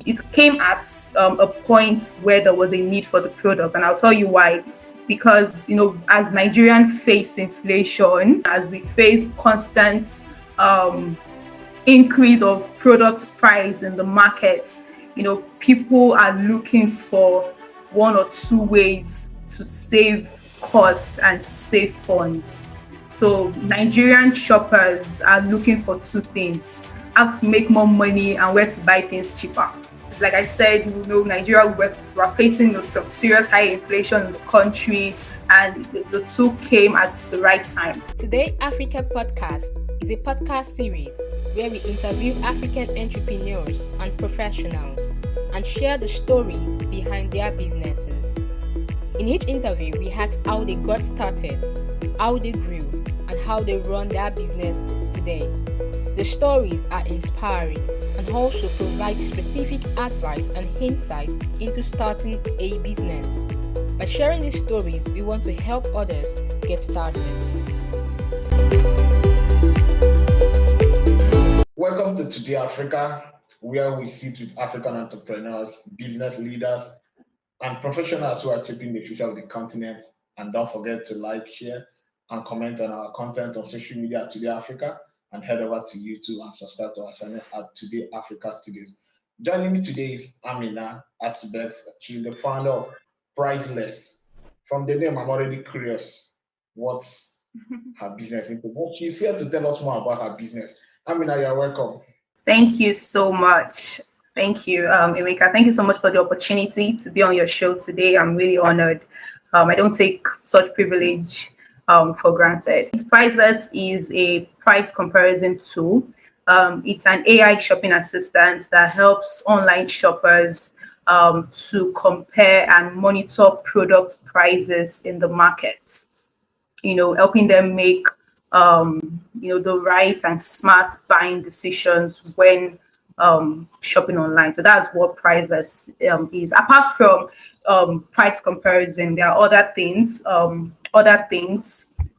it came at a point where there was a need for the product, and I'll tell you why. Because as Nigerians face inflation, as we face constant increase of product price in the market, people are looking for one or two ways to save costs and to save funds. So Nigerian shoppers are looking for two things: how to make more money and where to buy things cheaper. Like I said, Nigeria, we're facing some serious high inflation in the country, and the two came at the right time. Today Africa Podcast is a podcast series where we interview African entrepreneurs and professionals and share the stories behind their businesses. In each interview, we ask how they got started, how they grew, and how they run their business today. The stories are inspiring and also provide specific advice and insight into starting a business. By sharing these stories, we want to help others get started. Welcome to Today Africa, where we sit with African entrepreneurs, business leaders, and professionals who are shaping the future of the continent. And don't forget to like, share, and comment on our content on social media at Today Africa, and head over to YouTube and subscribe to our channel at Today Africa Studios. Joining me today is Amina Asu-Beks. She's the founder of Prizeless. From the name, I'm already curious what's her business into. But she's here to tell us more about her business. Amina, you're welcome. Thank you so much. Thank you, Emeka. Thank you so much for the opportunity to be on your show today. I'm really honored. I don't take such privilege for granted. Prizeless is a price comparison tool. It's an AI shopping assistant that helps online shoppers to compare and monitor product prices in the market. Helping them make the right and smart buying decisions when shopping online. So that's what Prizeless is. Apart from price comparison, there are other things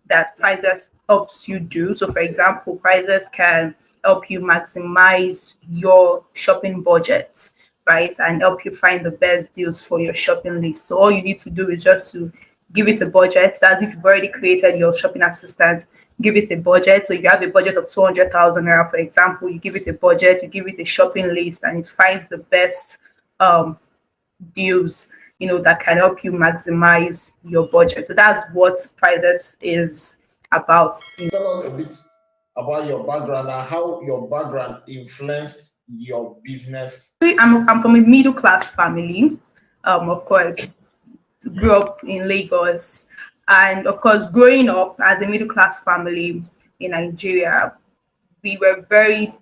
that Prizeless helps you do. So for example, Prizeless can help you maximize your shopping budget, right? And help you find the best deals for your shopping list. So all you need to do is just to give it a budget. That's if you've already created your shopping assistant, give it a budget. So if you have a budget of 200,000 naira, for example, you give it a budget, you give it a shopping list, and it finds the best deals, that can help you maximize your budget. So that's what Prizeless is about. Tell us a bit about your background and how your background influenced your business. I'm from a middle class family. Of course, grew up in Lagos, and of course, growing up as a middle class family in Nigeria, we are very,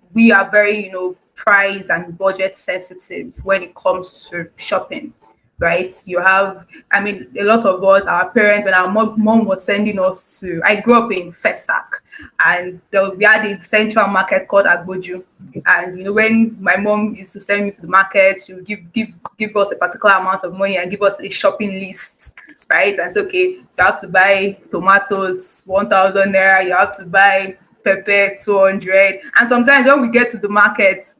price and budget sensitive when it comes to shopping, right? A lot of us, our parents, when our mom was sending us to, I grew up in Festac, and we had a central market called Agboju. And when my mom used to send me to the market, she would give us a particular amount of money and give us a shopping list, right? And it's okay, you have to buy tomatoes 1,000 naira, you have to buy pepper 200. And sometimes when we get to the market,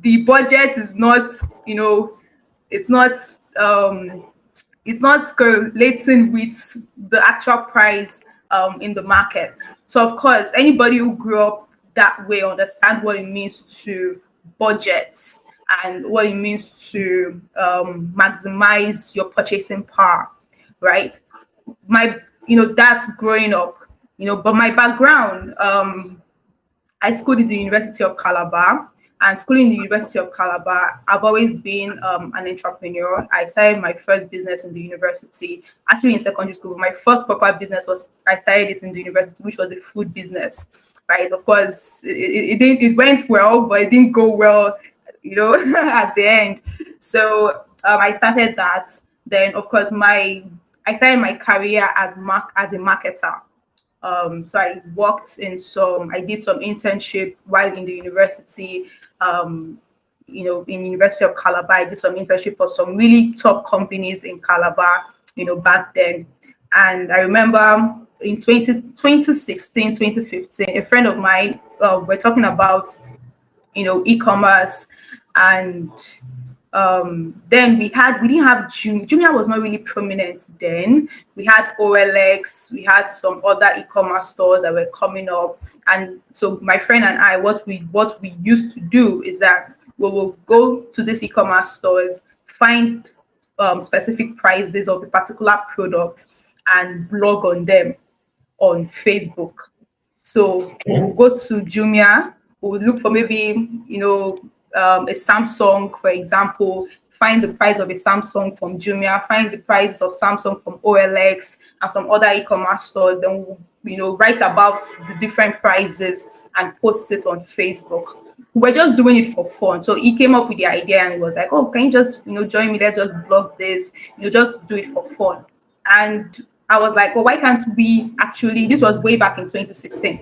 the budget is not, it's not correlating with the actual price in the market. So of course, anybody who grew up that way understand what it means to budget and what it means to maximize your purchasing power, right? That's growing up, but my background, I schooled in the University of Calabar. And schooling in the University of Calabar, I've always been an entrepreneur. I started my first business in the university, actually in secondary school. My first proper business I started it in the university, which was a food business, right? Of course, it went well, but it didn't go well, at the end. So I started that. Then, of course, I started my career as a marketer. So I did some internship while in the university. In University of Calabar, I did some internship for some really top companies in Calabar, back then. And I remember in 2016, 2015, a friend of mine, we're talking about, e-commerce, and Then we didn't have Jumia. Jumia was not really prominent then. We had OLX, we had some other e-commerce stores that were coming up. And so my friend and I, what we used to do is that we will go to these e-commerce stores, find specific prices of a particular product and blog on them on Facebook. So we'll go to Jumia, we'll look for maybe, a Samsung, for example, find the price of a Samsung from Jumia, find the price of Samsung from OLX and some other e-commerce stores. Then we'll, write about the different prices and post it on Facebook. We're just doing it for fun. So he came up with the idea and was like, oh, can you just, join me? Let's just blog this, just do it for fun. And I was like, well, why can't we actually, this was way back in 2016.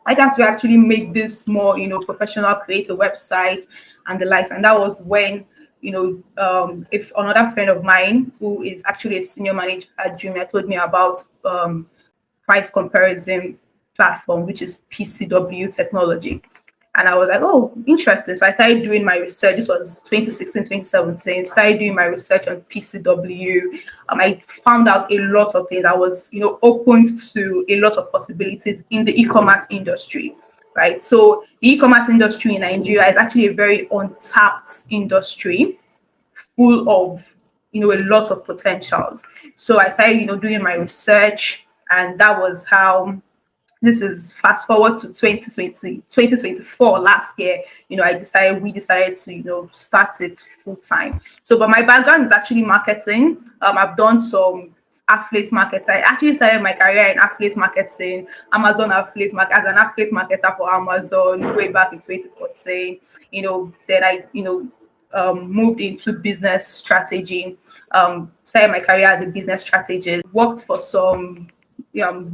Why can't we actually make this more, professional, create a website and the likes? And that was when, if another friend of mine who is actually a senior manager at Jumia told me about price comparison platform, which is PCW technology. And I was like, oh, interesting. So I started doing my research. This was 2016, 2017. Started doing my research on PCW. I found out a lot of things. I was, open to a lot of possibilities in the e-commerce industry, right? So the e-commerce industry in Nigeria is actually a very untapped industry, full of, a lot of potentials. So I started, doing my research, and that was how. This is fast forward to 2024 last year, we decided to, start it full time. So, but my background is actually marketing. I've done some affiliate marketing. I actually started my career in affiliate marketing, Amazon affiliate market, as an affiliate marketer for Amazon way back in 2014. Then I, moved into business strategy, started my career as a business strategist, worked for some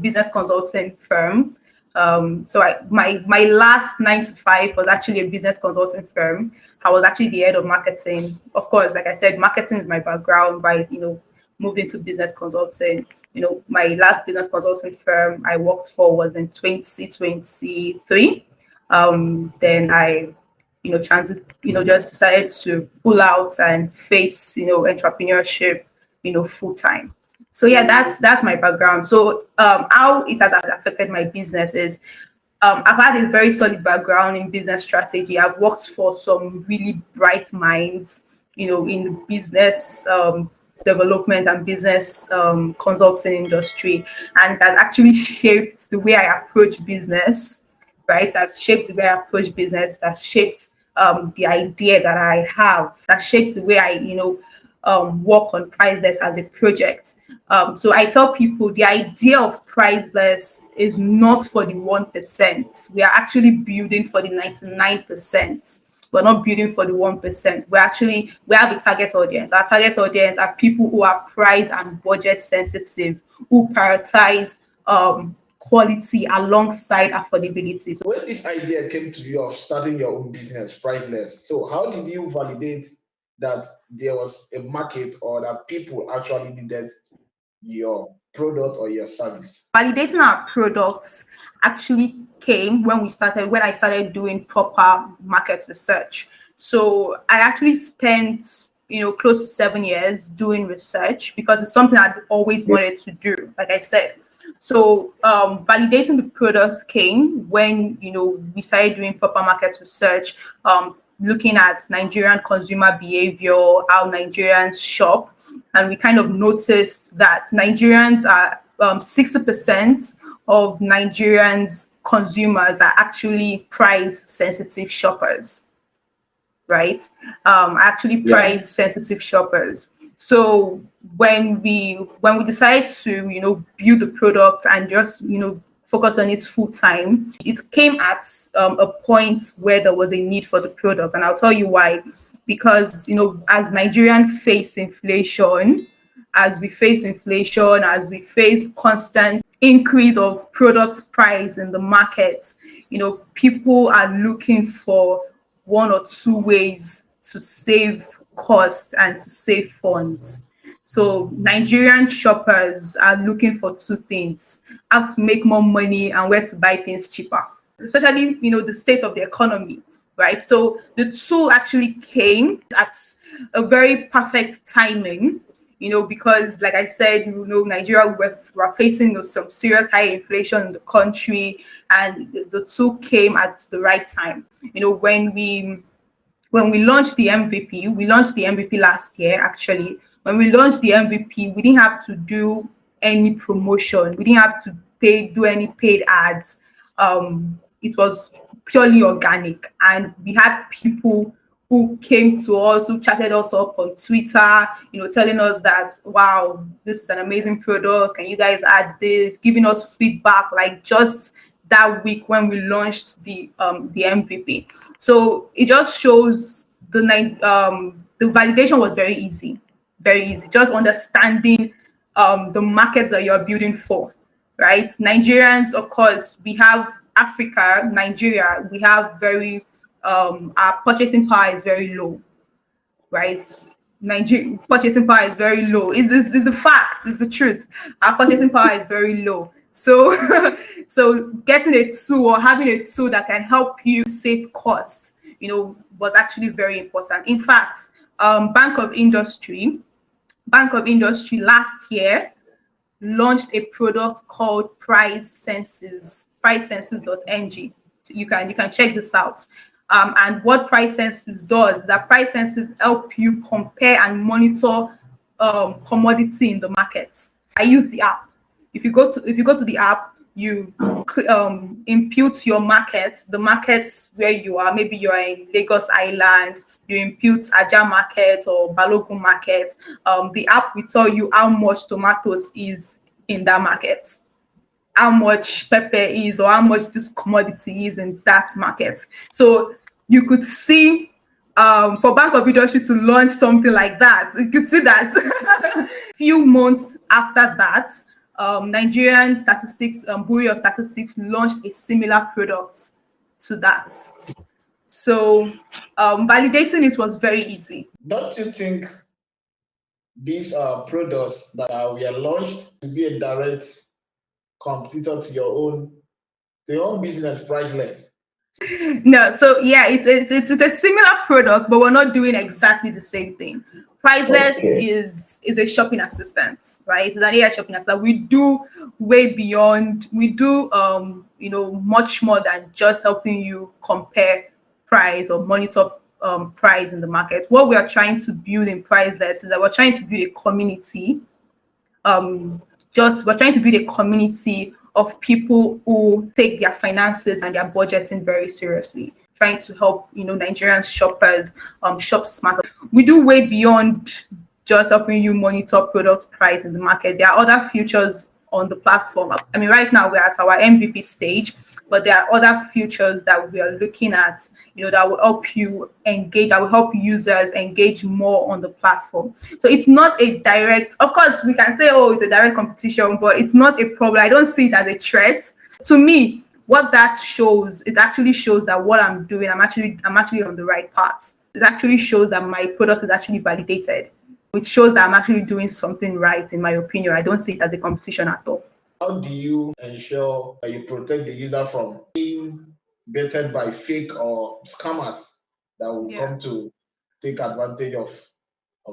business consulting firm. My last 9 to 5 was actually a business consulting firm. I was actually the head of marketing. Of course, like I said, marketing is my background. By moved into business consulting. My last business consulting firm I worked for was in 2023. Then I just decided to pull out and face entrepreneurship full time. So yeah, that's my background. So how it has affected my business is I've had a very solid background in business strategy. I've worked for some really bright minds, in the business development and business consulting industry, and that actually shaped the way I approach business. Right, that's shaped the way I approach business. That's shaped the idea that I have. That shapes the way I, work on Prizeless as a project. So I tell people the idea of Prizeless is not for the 1%. We are actually building for the 99%. We're not building for the 1%. We have a target audience. Our target audience are people who are price and budget sensitive, who prioritize quality alongside affordability. So when this idea came to you of starting your own business, Priceless, so how did you validate that there was a market or that people actually needed your product or your service? Validating our products actually came when I started doing proper market research. So I actually spent close to 7 years doing research because it's something I'd always wanted to do, like I said. So validating the product came when we started doing proper market research, looking at Nigerian consumer behavior, how Nigerians shop, and we kind of noticed that Nigerians are 60% of Nigerians consumers are actually price sensitive shoppers, right? Actually price sensitive shoppers. So when we decided to build the product and just focus on it full time, it came at a point where there was a need for the product, and I'll tell you why. Because as Nigerians face inflation, as we face constant increase of product price in the market, people are looking for one or two ways to save costs and to save funds. So Nigerian shoppers are looking for two things: how to make more money and where to buy things cheaper. Especially, the state of the economy. right? So the tool actually came at a very perfect timing, because like I said, Nigeria were facing some serious high inflation in the country, and the tool came at the right time. When we launched the MVP, we launched the MVP last year actually. When we launched the MVP, we didn't have to do any promotion. We didn't have to do any paid ads. It was purely organic, and we had people who came to us, who chatted us up on Twitter, telling us that, wow, this is an amazing product. Can you guys add this? Giving us feedback, like just that week when we launched the MVP. So it just shows the validation was very easy, very easy. Just understanding the markets that you're building for, right? Nigerians, of course, we have Africa, Nigeria, we have our purchasing power is very low, right? Nigeria purchasing power is very low. It's a fact. It's the truth. Our purchasing power is very low. So, so getting a tool or having a tool that can help you save cost, was actually very important. In fact, Bank of Industry last year launched a product called pricesenses.ng. You can check this out. And what Price Senses does is that Price Senses help you compare and monitor commodity in the market. I use the app. If you go to the app, you impute your market, the markets where you are. Maybe you are in Lagos Island, you impute Aja market or Balogun market. The app will tell you how much tomatoes is in that market, how much pepper is, or how much this commodity is in that market. So you could see, for Bank of Industry to launch something like that, you could see that few months after that, Nigerian statistics, Bureau of Statistics launched a similar product to that. So validating it was very easy. Don't you think these products that were launched to be a direct competitor to your own business, Priceless? No, so yeah, it's a similar product, but we're not doing exactly the same thing. Prizeless is a shopping assistant, right? It's an AI shopping assistant. We do way beyond. We do much more than just helping you compare price or monitor price in the market. What we are trying to build in Prizeless is that we're trying to build a community. We're trying to build a community of people who take their finances and their budgeting very seriously, trying to help Nigerian shoppers shop smarter. We do way beyond just helping you monitor product price in the market. There are other features on the platform. I mean, right now we're at our MVP stage, but there are other features that we are looking at, that will help you engage, that will help users engage more on the platform. So it's not a direct, of course, we can say, oh, it's a direct competition, but it's not a problem. I don't see it as a threat. To me, what that shows, it actually shows that what I'm doing, I'm actually on the right path. It actually shows that my product is actually validated. It shows that I'm actually doing something right, in my opinion. I don't see it as a competition at all. How do you ensure that you protect the user from being baited by fake or scammers that will come to take advantage of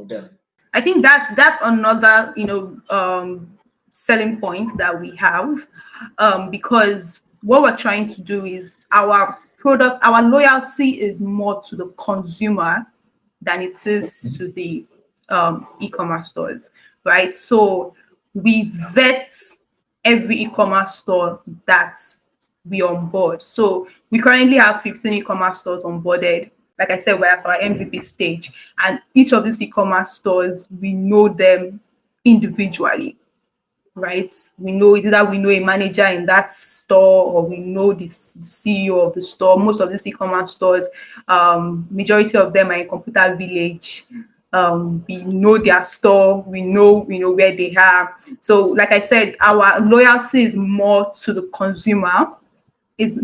them? I think that's another selling point that we have, because what we're trying to do is our loyalty is more to the consumer than it is to the e-commerce stores, right? So we vet every e-commerce store that we onboard. So we currently have 15 e-commerce stores onboarded. Like I said, we're at our MVP stage, and each of these e-commerce stores, we know them individually, right? We know either we know a manager in that store, or we know the CEO of the store. Most of these e-commerce stores, majority of them are in Computer Village. We know their store, we know where they are. So like I said, our loyalty is more to the consumer, is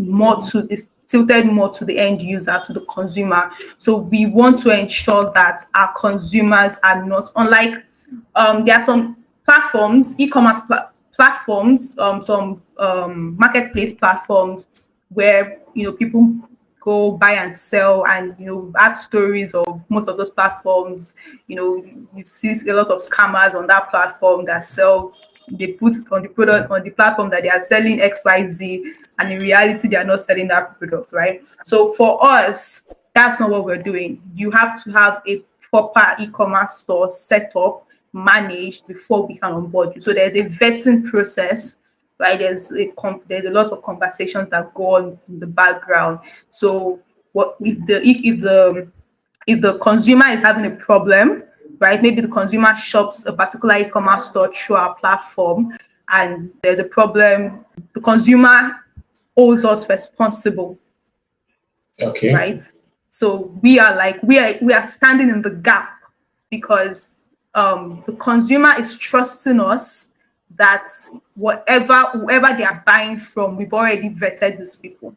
tilted more to the end user, to the consumer. So we want to ensure that our consumers are not, unlike there are some platforms, e-commerce platforms, some marketplace platforms where people go buy and sell, and we've had stories of most of those platforms. You see a lot of scammers on that platform that sell. They put it on the product on the platform that they are selling XYZ, and in reality, they are not selling that product, right? So for us, that's not what we're doing. You have to have a proper e-commerce store set up, managed before we can onboard you. So there's a vetting process, right? There's a lot of conversations that go on in the background. So what if the consumer is having a problem, right? Maybe the consumer shops a particular e-commerce store through our platform, and there's a problem. The consumer owes us responsible, Okay. right? So we are standing in the gap because the consumer is trusting us that whoever they are buying from, we've already vetted these people,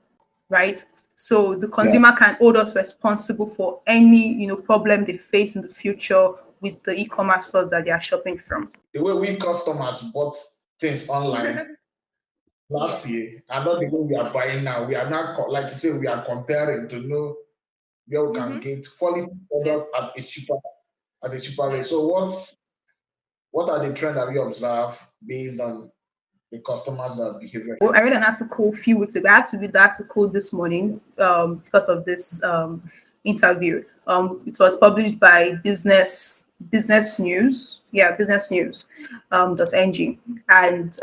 right? So the Yeah. consumer can hold us responsible for any problem they face in the future with the e-commerce stores that they are shopping from. The way we customers bought things online Yeah. last year and not the way we are buying now. We are not, like you say, we are comparing to know where we can Mm-hmm. get quality Yes. product at a cheaper rate. Yes. So what are the trends that we observe based on the customers that behavior? Well, I read an article a few weeks ago. I had to read the article this morning because of this interview. It was published by Business News. Yeah, Business News .ng, and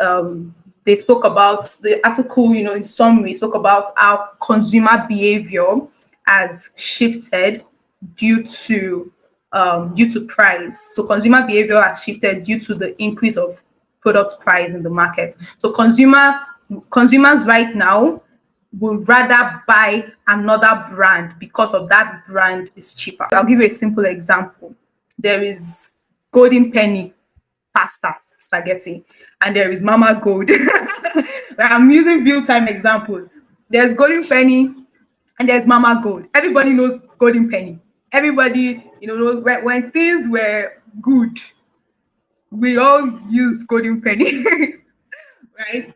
they spoke about the article. In summary, spoke about how consumer behavior has shifted due to price. So consumer behavior has shifted due to the increase of product price in the market. So consumers right now would rather buy another brand because of that brand is cheaper. I'll give you a simple example. There is Golden Penny pasta, spaghetti, and there is Mama Gold. I'm using real time examples. There's Golden Penny and there's Mama Gold. Everybody knows Golden Penny. Everybody, knows when things were good, we all used Golden Penny, right?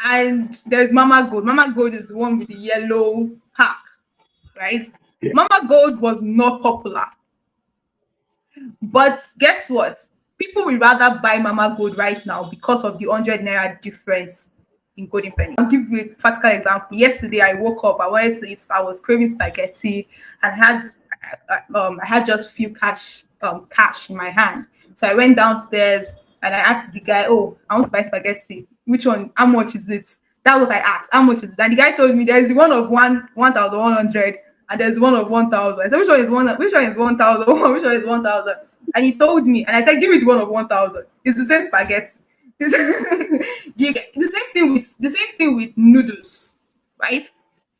And there's Mama Gold. Mama Gold is the one with the yellow pack, right? Yeah. Mama Gold was not popular. But guess what? People will rather buy Mama Gold right now because of the 100 naira difference in Golden Penny. I'll give you a practical example. Yesterday, I woke up, I wanted to eat, I was craving spaghetti, and I had just few cash in my hand. So I went downstairs and I asked the guy, "Oh, I want to buy spaghetti. Which one? How much is it?" That's what I asked. How much is it? And the guy told me there's the one of 1,100 and there's one of 1,000. I said, which one is 1,000? Which one is 1,000? And he told me, and I said, give me the one of 1,000. It's the same spaghetti. You get the same thing with noodles, right?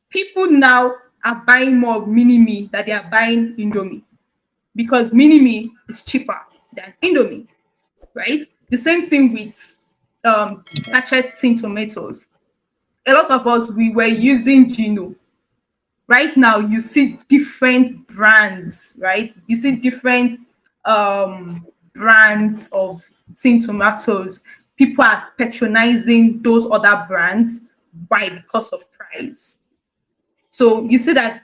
People now are buying more mini me than they are buying Indomie because mini me is cheaper than Indomie, right? The same thing with sachet tin tomatoes. A lot of us, we were using Gino. Right now, you see different brands, right? You see different brands of tin tomatoes. People are patronizing those other brands. Why? Because of price. So you see that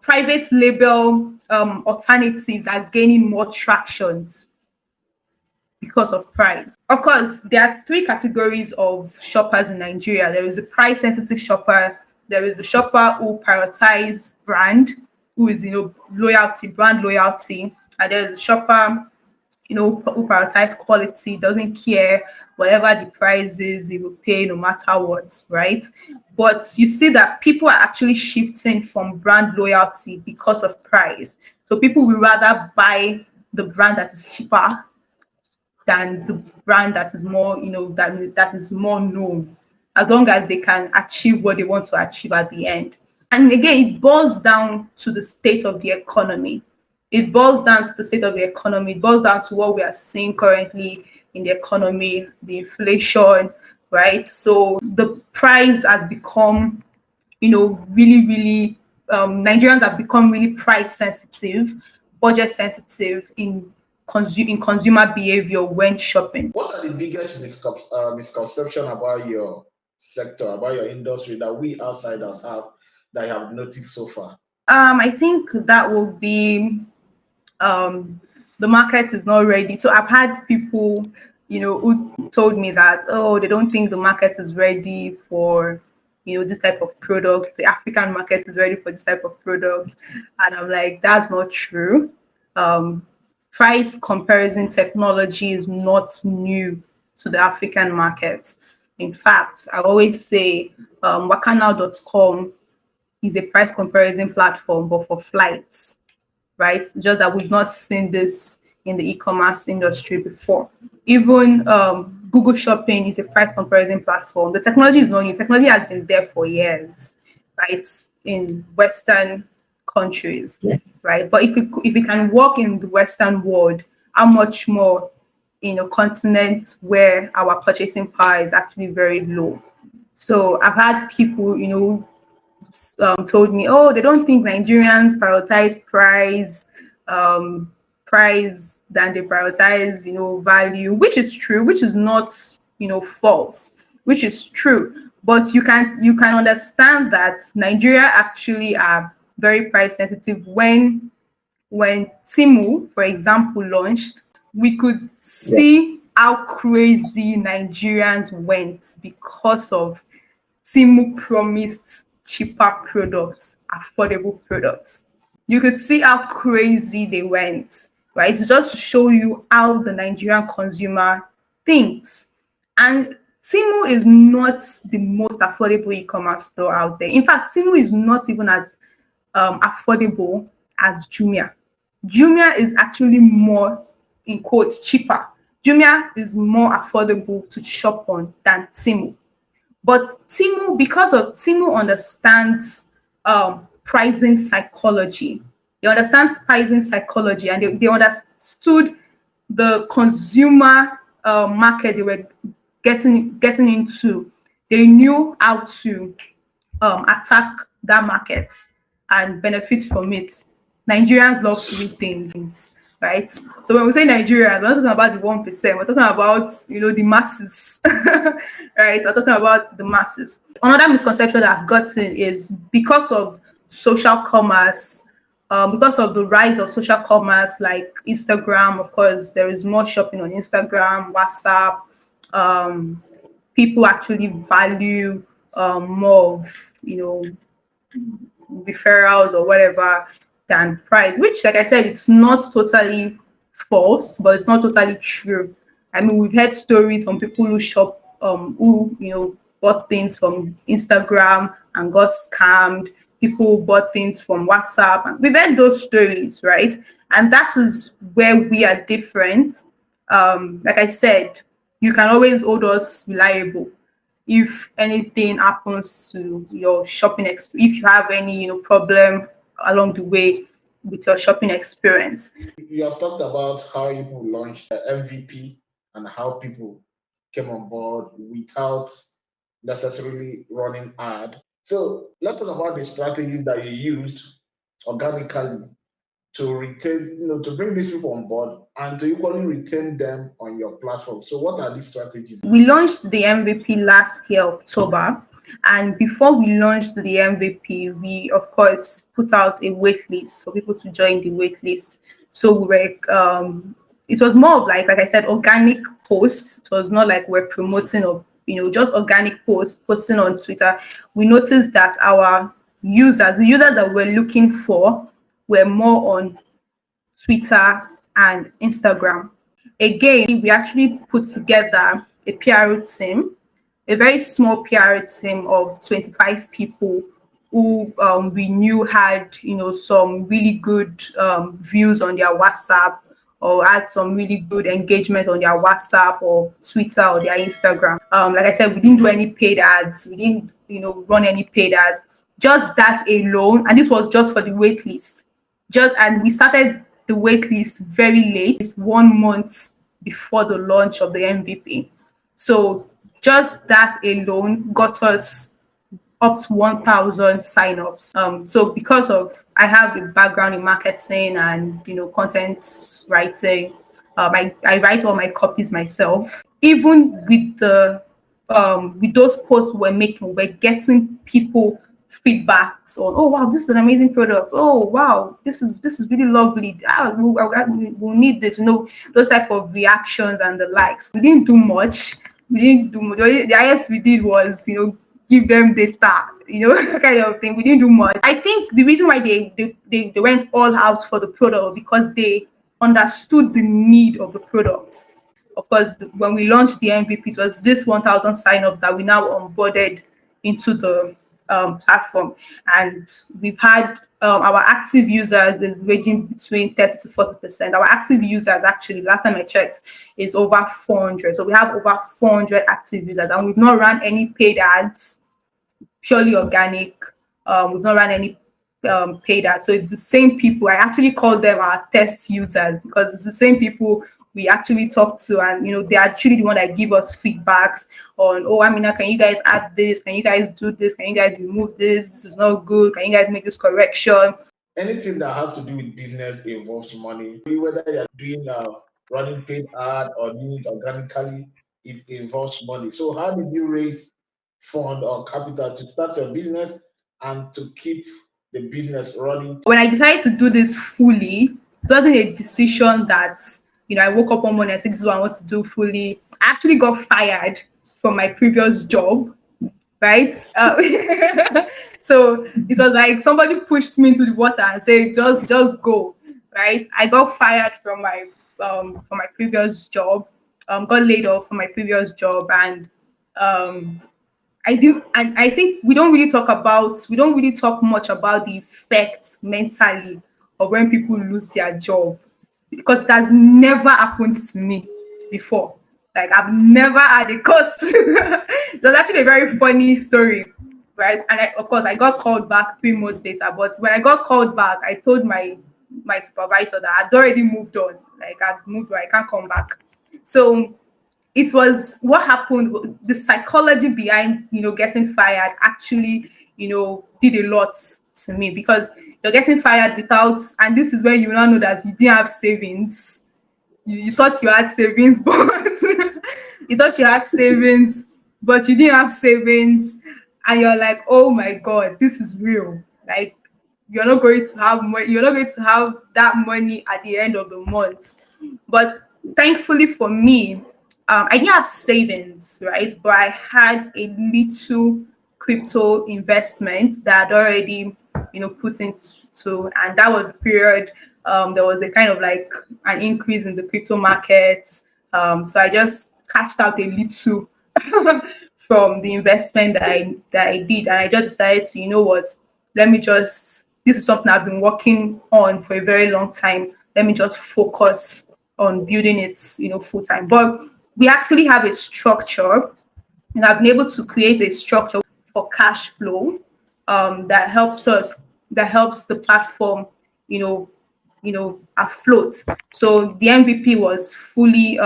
private label alternatives are gaining more tractions because of price. Of course, there are three categories of shoppers in Nigeria. There is a price sensitive shopper, there is a shopper who prioritize brand, who is brand loyalty, and there's a shopper who prioritize quality, doesn't care whatever the price is, he will pay no matter what, right? But you see that people are actually shifting from brand loyalty because of price. So people will rather buy the brand that is cheaper than the brand that is more, that is more known, as long as they can achieve what they want to achieve at the end. And again, it boils down to the state of the economy. It boils down to the state of the economy. It boils down to what we are seeing currently in the economy, the inflation, right? So the price has become, really, really, Nigerians have become really price sensitive, budget sensitive in consumer behavior when shopping. What are the biggest misconception about your sector, about your industry that we outsiders have that you have noticed so far? I think that will be um, the market is not ready. So I've had people, who told me that, oh, they don't think the market is ready for, this type of product. The African market is ready for this type of product. And I'm like, that's not true. Um, Price comparison technology is not new to the African market. In fact, I always say wakanow.com is a price comparison platform, but for flights, right? Just that we've not seen this in the e-commerce industry before. Even Google Shopping is a price comparison platform. The technology is not new. Technology has been there for years, right? In Western countries, right? But if we can work in the Western world, how much more in a continent where our purchasing power is actually very low? So I've had people, told me, oh, they don't think Nigerians prioritize um, price than they prioritize, value, which is true, which is not, false, which is true. But you can understand that Nigeria actually are very price sensitive. When Timu, for example, launched, we could see how crazy Nigerians went because of Timu promised cheaper products, affordable products. You could see how crazy they went, right? It's just to show you how the Nigerian consumer thinks. And Timu is not the most affordable e-commerce store out there. In fact, Timu is not even as affordable as Jumia. Jumia is actually more, in quotes, cheaper. Jumia is more affordable to shop on than Timu. But Timu, because of Timu understands pricing psychology. They understand pricing psychology, and they understood the consumer market they were getting into. They knew how to attack that market and benefit from it. Nigerians love free things, right? So when we say Nigerians, we're not talking about the 1%. We're talking about the masses, right? We're talking about the masses. Another misconception that I've gotten is because of social commerce, because of the rise of social commerce like Instagram. Of course, there is more shopping on Instagram, WhatsApp. Um, People actually value more of referrals or whatever than price, which, like I said, it's not totally false, but it's not totally true. I mean, we've heard stories from people who shop, who bought things from Instagram and got scammed. People who bought things from WhatsApp, and we've heard those stories, right? And that is where we are different. Like I said, you can always hold us reliable if anything happens to your shopping experience, if you have any problem along the way with your shopping experience. You have talked about how you launched the MVP and how people came on board without necessarily running ad. So let's talk about the strategies that you used organically to retain, to bring these people on board and to equally retain them on your platform. So what are these strategies? We launched the MVP last year, October. And before we launched the MVP, we of course put out a wait list for people to join the wait list. So we were it was more of like I said, organic posts. It was not like we're promoting or just organic posts, posting on Twitter. We noticed that our the users that we're looking for were more on Twitter and Instagram. Again, we actually put together a PR team, a very small PR team of 25 people who we knew had, some really good views on their WhatsApp, or had some really good engagement on their WhatsApp or Twitter or their Instagram. Like I said, we didn't do any paid ads. We didn't, run any paid ads. Just that alone, and this was just for the wait list. And we started the wait list very late, it's 1 month before the launch of the MVP. So just that alone got us up to 1,000 signups. So because of I have a background in marketing and content writing, I write all my copies myself. Even with the with those posts we're making, we're getting people feedbacks on, oh wow, this is an amazing product. Oh wow, this is really lovely. We'll need this, those type of reactions and the likes. We didn't do much. We didn't do much. The highest we did was, give them data, kind of thing. We didn't do much. I think the reason why they went all out for the product because they understood the need of the product. Of course, when we launched the MVP, it was this 1,000 sign-up that we now onboarded into the platform, and we've had our active users is ranging between 30 to 40%. Our active users, actually, last time I checked, is over 400. So we have over 400 active users, and we've not run any paid ads, purely organic. We've not run any paid ads. So it's the same people. I actually call them our test users because it's the same people we actually talk to, and they're actually the one that give us feedbacks on, oh, Amina, can you guys add this? Can you guys do this? Can you guys remove this? This is not good. Can you guys make this correction? Anything that has to do with business involves money. Whether you're doing running paid ad or doing it organically, it involves money. So how did you raise fund or capital to start your business and to keep the business running? When I decided to do this fully, it wasn't a decision that, I woke up one morning and said, this is what I want to do fully. I actually got fired from my previous job, right? So it was like somebody pushed me into the water and said, just go, right? I got fired from my previous job, got laid off from my previous job, and I think we don't really talk much about the effects mentally of when people lose their job, because it has never happened to me before. Like, I've never had a cost. It was actually a very funny story, right? And of course, I got called back 3 months later. But when I got called back, I told my supervisor that I'd already moved on. Like, I'd moved on, I can't come back. So it was what happened. The psychology behind getting fired actually did a lot to me, because you're getting fired without, and this is when you now know that you didn't have savings. You thought you had savings, but you thought you had savings, but you didn't have savings, and you're like, oh my god, this is real. Like, you're not going to have money. You're not going to have that money at the end of the month. But thankfully for me, I didn't have savings, right? But I had a little crypto investment that I'd already, put into, and that was the period. There was a kind of like an increase in the crypto markets. So I just cashed out a little from the investment that I did, and I just decided to, what, this is something I've been working on for a very long time. Let me just focus on building it, full time. But we actually have a structure, and I've been able to create a structure for cash flow that helps the platform, afloat. So the MVP was fully,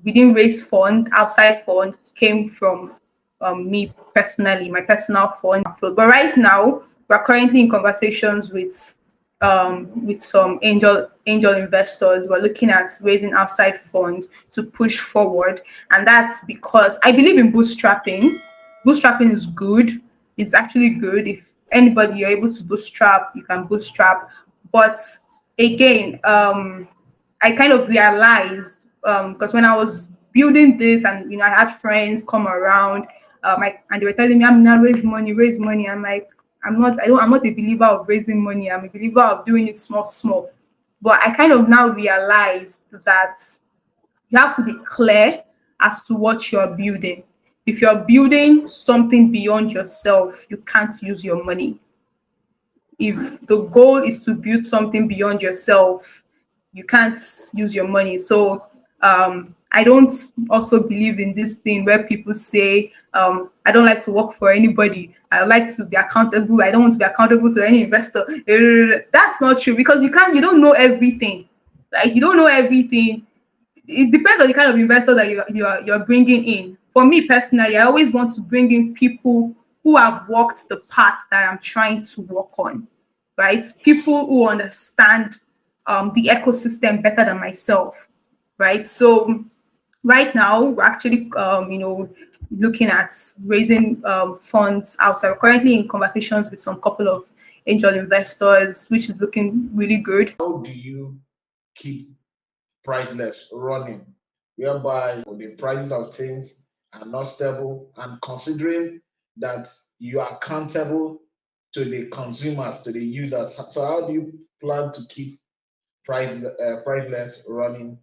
we didn't raise fund. Outside fund came from me personally, my personal fund. But right now, we're currently in conversations with some angel investors. We're looking at raising outside funds to push forward, and that's because I believe in bootstrapping. Bootstrapping is good. It's actually good. If anybody you're able to bootstrap, you can bootstrap. But again, I kind of realized, because when I was building this, and I had friends come around, and they were telling me, I'm not raise money, raise money. I'm like, I'm not a believer of raising money. I'm a believer of doing it small. But I kind of now realized that you have to be clear as to what you're building. If you're building something beyond yourself, you can't use your money. If the goal is to build something beyond yourself, you can't use your money. So I don't also believe in this thing where people say, I don't like to work for anybody. I like to be accountable. I don't want to be accountable to any investor. That's not true, because you don't know everything. Like, you don't know everything. It depends on the kind of investor that you're bringing in. For me personally, I always want to bring in people who have walked the path that I'm trying to walk on, right? People who understand the ecosystem better than myself, right? So right now, we're actually, looking at raising funds outside. We're currently in conversations with some couple of angel investors, which is looking really good. How do you keep Priceless running, whereby the prices of things are not stable, and considering that you are accountable to the consumers, to the users? So how do you plan to keep Priceless running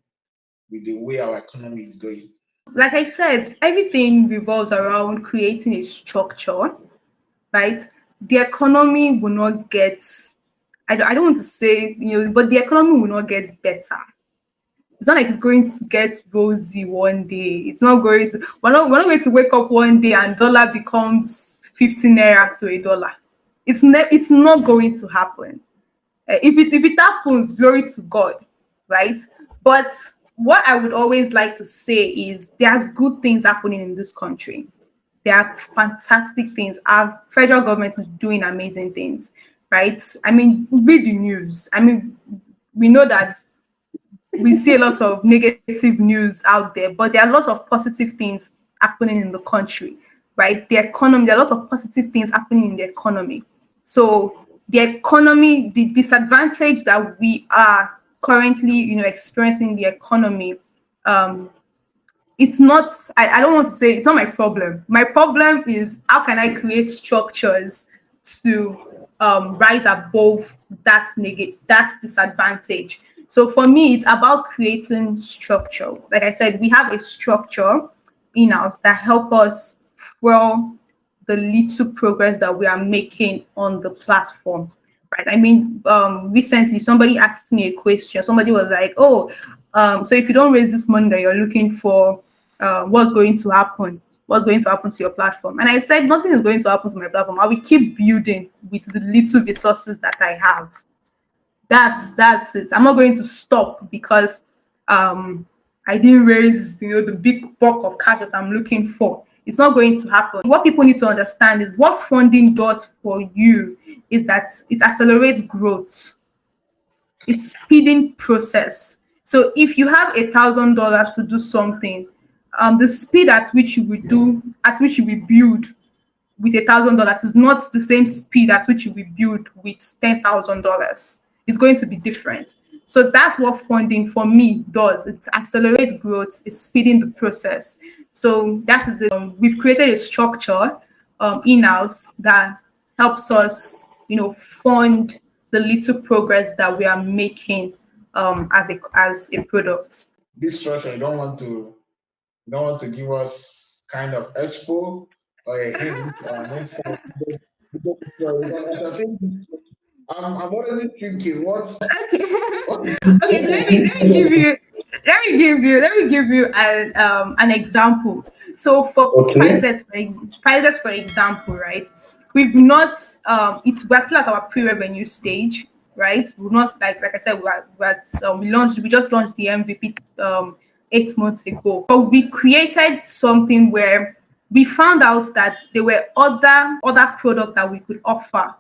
with the way our economy is going? Like I said, everything revolves around creating a structure, right? The economy will not get, I don't want to say, but the economy will not get better. It's not like it's going to get rosy one day. It's not going to, we're not going to wake up one day and dollar becomes 15 naira to a dollar. It's not going to happen. If it happens, glory to God, right? But what I would always like to say is there are good things happening in this country. There are fantastic things. Our federal government is doing amazing things, right? I mean, read the news. I mean, we know that we see a lot of negative news out there, but there are lots of positive things happening in the country, right? The economy, there are a lot of positive things happening in the economy. So the economy, the disadvantage that we are currently, experiencing in the economy, um, it's not, I don't want to say it's not my problem. My problem is how can I create structures to rise above that disadvantage. So for me, it's about creating structure. Like I said, we have a structure in house that help us fuel the little progress that we are making on the platform. Right. I mean, recently somebody asked me a question. Somebody was like, "Oh, so if you don't raise this money that you're looking for, what's going to happen? What's going to happen to your platform?" And I said, nothing is going to happen to my platform. I will keep building with the little resources that I have. That's it. I'm not going to stop because I didn't raise the big bulk of cash that I'm looking for. It's not going to happen. What people need to understand is what funding does for you is that it accelerates growth. It's speeding process. So if you have $1,000 to do something, the speed at which you will build with $1,000 is not the same speed at which you will build with $10,000. It's going to be different. So that's what funding for me does. It accelerates growth, it's speeding the process. So that is it. We've created a structure in-house that helps us, fund the little progress that we are making as a product. This structure, you don't want to give us kind of expo or a hint or an insight. I'm already thinking Okay. what is Okay, so let me give you an example. So for okay. priceless for example, right? We've not we're still at our pre-revenue stage, right? We're not like I said, we just launched the MVP 8 months ago. But we created something where we found out that there were other products that we could offer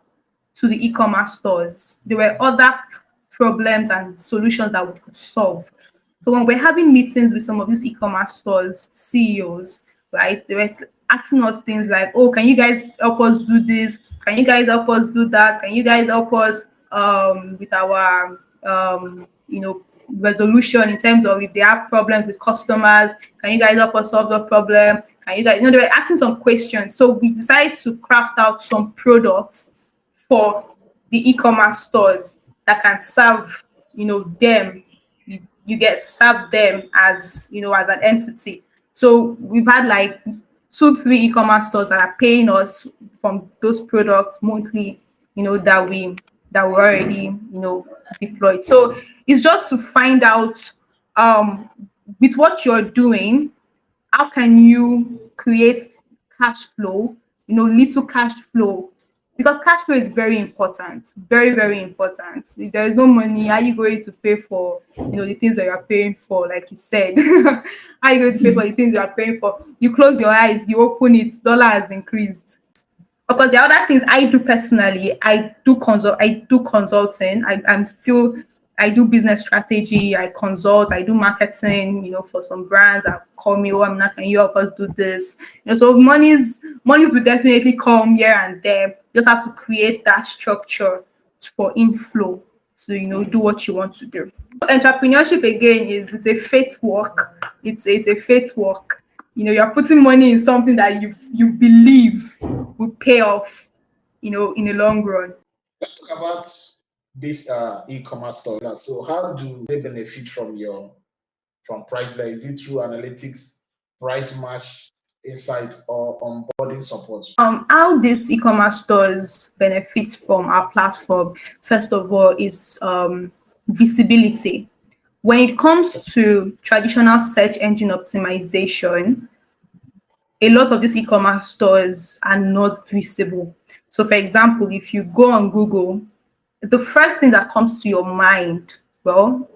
to the e-commerce stores. There were other problems and solutions that we could solve. So when we're having meetings with some of these e-commerce stores, CEOs, right, they were asking us things like, "Oh, can you guys help us do this? Can you guys help us do that? Can you guys help us with our resolution in terms of if they have problems with customers? Can you guys help us solve the problem? Can you guys?" They were asking some questions. So we decided to craft out some products for the e-commerce stores that can serve them. You get serve them as an entity. So we've had like 2 3 e-commerce stores that are paying us from those products monthly, that we already deployed. So it's just to find out with what you're doing, how can you create cash flow, little cash flow, because cash flow is very important, very very important. If there is no money, how are you going to pay for the things that you are paying for, like you said? How are you going to pay for the things you are paying for? You close your eyes, you open it, dollar has increased. Of course, there are other things I do personally. I do consulting. I'm still I do business strategy, I consult, I do marketing, for some brands. I call me, oh, Amina, can you help us do this? So monies will definitely come here and there. You just have to create that structure for inflow to, do what you want to do. Entrepreneurship again it's a faith work. It's a faith work. You're putting money in something that you believe will pay off, in the long run. Let's talk about this e-commerce store. So how do they benefit from Priceless? Is it through analytics, price match, insight, or onboarding support? How these e-commerce stores benefit from our platform, first of all, is visibility. When it comes to traditional search engine optimization, a lot of these e-commerce stores are not visible. So, for example, if you go on Google, the first thing that comes to your mind, well,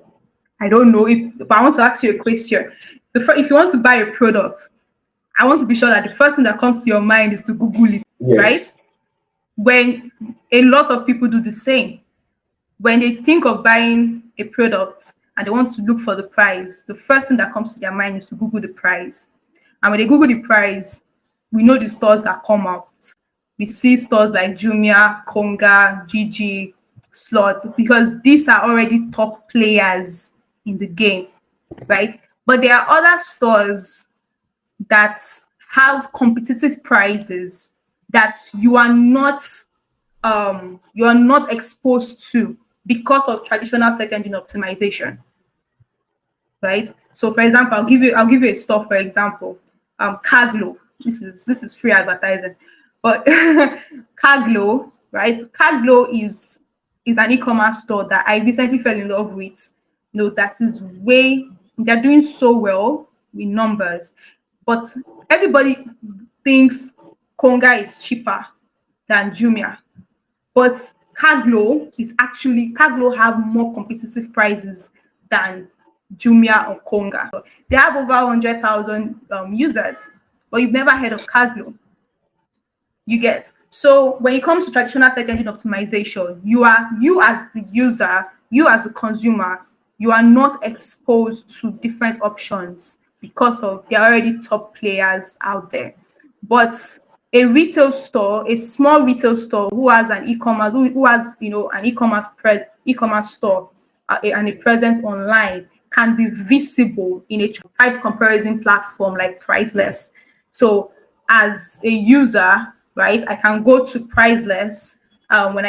I don't know but I want to ask you a question. If you want to buy a product, I want to be sure that the first thing that comes to your mind is to Google it, right? Yes. When a lot of people do the same, when they think of buying a product and they want to look for the price, the first thing that comes to their mind is to Google the price. And when they Google the price, we know the stores that come out. We see stores like Jumia, Konga, GG, Slot, because these are already top players in the game, right? But there are other stores that have competitive prices that you are not exposed to because of traditional search engine optimization, right? So, for example, I'll give you a store. For example, Kaiglo. This is free advertising, but Kaiglo, right? Kaiglo is an e-commerce store that I recently fell in love with. That is they're doing so well with numbers, but everybody thinks Konga is cheaper than Jumia. But Kaiglo have more competitive prices than Jumia or Konga. They have over 100,000 users, but you've never heard of Kaiglo. You get. So when it comes to traditional search engine optimization, you as the user, you as a consumer, you are not exposed to different options because of there are already top players out there. But a retail store, a small retail store who has an e-commerce, who has an e-commerce store and a presence online can be visible in a price comparison platform like Priceless. So as a user, right, I can go to Priceless. When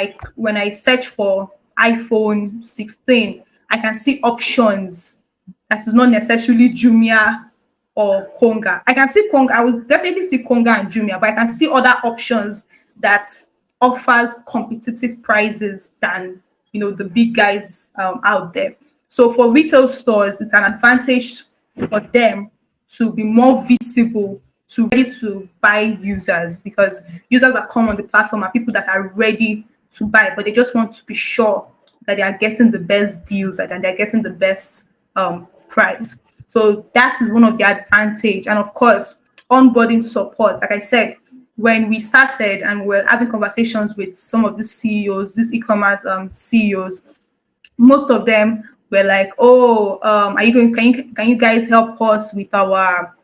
I search for iPhone 16, I can see options that is not necessarily Jumia or Konga. I can see Konga. I will definitely see Konga and Jumia, but I can see other options that offers competitive prices than the big guys out there. So for retail stores, it's an advantage for them to be more visible to ready to buy users, because users that come on the platform are people that are ready to buy, but they just want to be sure that they are getting the best deals and they're getting the best price. So that is one of the advantage. And of course, onboarding support. Like I said, when we started and we're having conversations with some of the CEOs, these e-commerce CEOs, most of them were like, "Oh, can you guys help us with our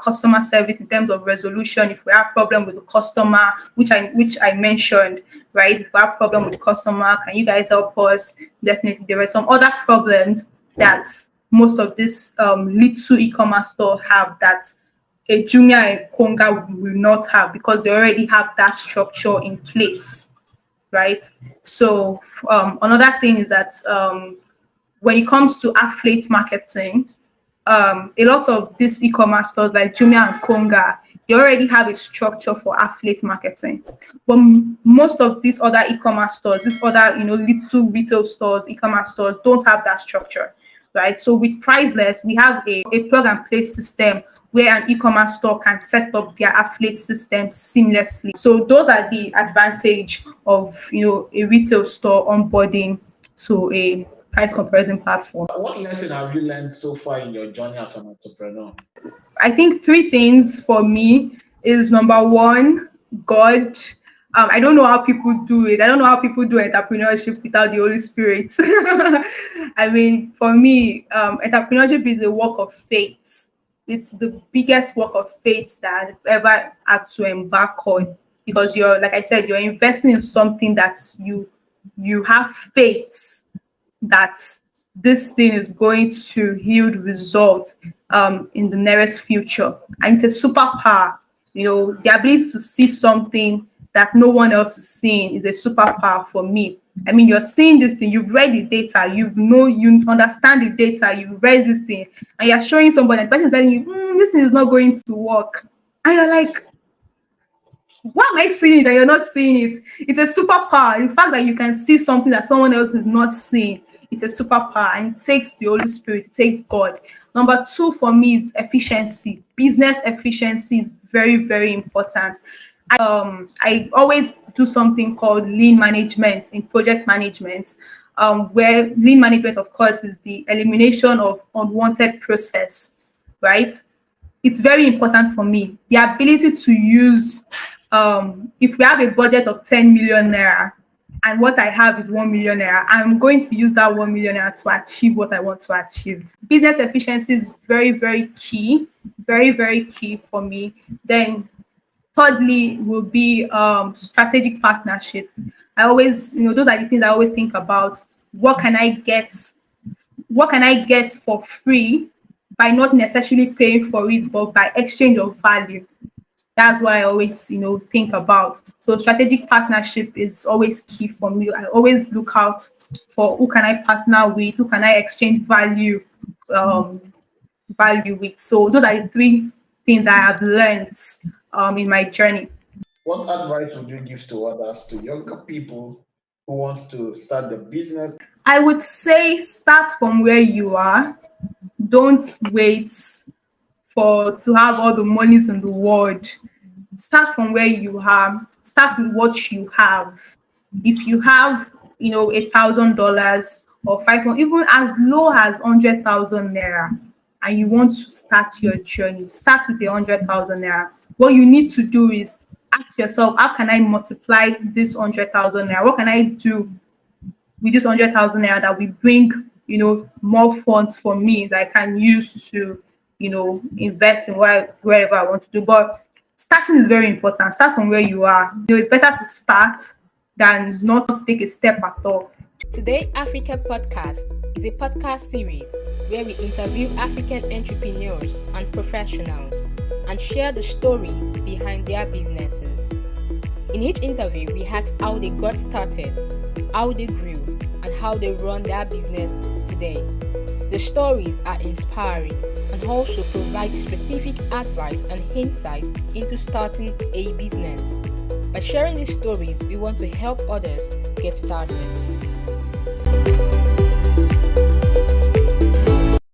customer service in terms of resolution? If we have problem with the customer, which I mentioned, right? If we have problem with the customer, can you guys help us?" Definitely, there were some other problems that most of this little e-commerce store have that a Jumia and Konga will not have, because they already have that structure in place, right? So another thing is that when it comes to affiliate marketing, a lot of these e-commerce stores like Jumia and Konga, they already have a structure for affiliate marketing. But most of these other e-commerce stores, these other little retail stores, e-commerce stores, don't have that structure, right? So with Prizeless, we have a plug and play system where an e-commerce store can set up their affiliate system seamlessly. So those are the advantage of a retail store onboarding to a price comparison platform. What lesson have you learned so far in your journey as an entrepreneur? I think three things for me is: number one, God. I don't know how people do it. I don't know how people do entrepreneurship without the Holy Spirit. I mean, for me, entrepreneurship is a work of faith. It's the biggest work of faith that I've ever had to embark on, because you're, like I said, you're investing in something that you have faith that this thing is going to yield results in the nearest future. And it's a superpower. The ability to see something that no one else is seeing is a superpower for me. I mean, you're seeing this thing, you've read the data, you understand the data, you've read this thing, and you're showing somebody, and the person is telling you, this thing is not going to work. And you're like, why am I seeing it and you're not seeing it? It's a superpower. The fact that you can see something that someone else is not seeing, it's a superpower, and it takes the Holy Spirit, it takes God. Number two for me is efficiency. Business efficiency is very, very important. I always do something called lean management in project management, where lean management, of course, is the elimination of unwanted process, right? It's very important for me. The ability to use, if we have a budget of 10 million naira and what I have is 1 million naira, I'm going to use that 1 million naira to achieve what I want to achieve. Business efficiency is very, very key, very, very key for me. Then thirdly will be strategic partnership. I always, those are the things I always think about. What can I get for free by not necessarily paying for it, but by exchange of value? That's what I always, think about. So strategic partnership is always key for me. I always look out for who can I partner with, who can I exchange value with. So those are the three things I have learned in my journey. What advice would you give to others, to younger people who wants to start the business? I would say start from where you are. Don't wait to have all the monies in the world. Start from where you are. Start with what you have. If you have, $1,000 or 500, even as low as 100,000 naira, and you want to start your journey, start with 100,000 naira. What you need to do is ask yourself, how can I multiply this 100,000 naira? What can I do with this 100,000 naira that will bring, more funds for me that I can use to, invest in wherever I want to do? But starting is very important. Start from where you are. It's better to start than not to take a step at all. Today Africa Podcast is a podcast series where we interview African entrepreneurs and professionals and share the stories behind their businesses. In each interview, we ask how they got started, how they grew, and how they run their business today. The stories are inspiring and also provide specific advice and insight into starting a business. By sharing these stories, we want to help others get started.